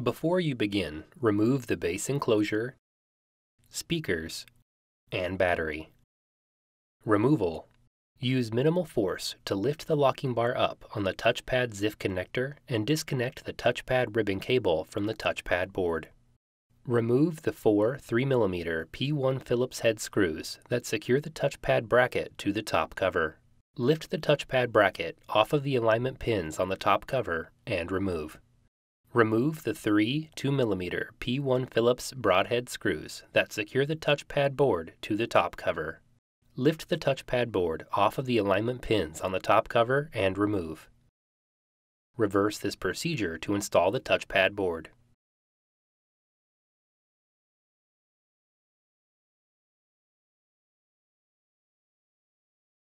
Before you begin, remove the base enclosure, speakers, and battery. Removal. Use minimal force to lift the locking bar up on the touchpad ZIF connector and disconnect the touchpad ribbon cable from the touchpad board. Remove the four 3mm P1 Phillips head screws that secure the touchpad bracket to the top cover. Lift the touchpad bracket off of the alignment pins on the top cover and remove. Remove the three 2mm P1 Phillips broadhead screws that secure the touchpad board to the top cover. Lift the touchpad board off of the alignment pins on the top cover and remove. Reverse this procedure to install the touchpad board.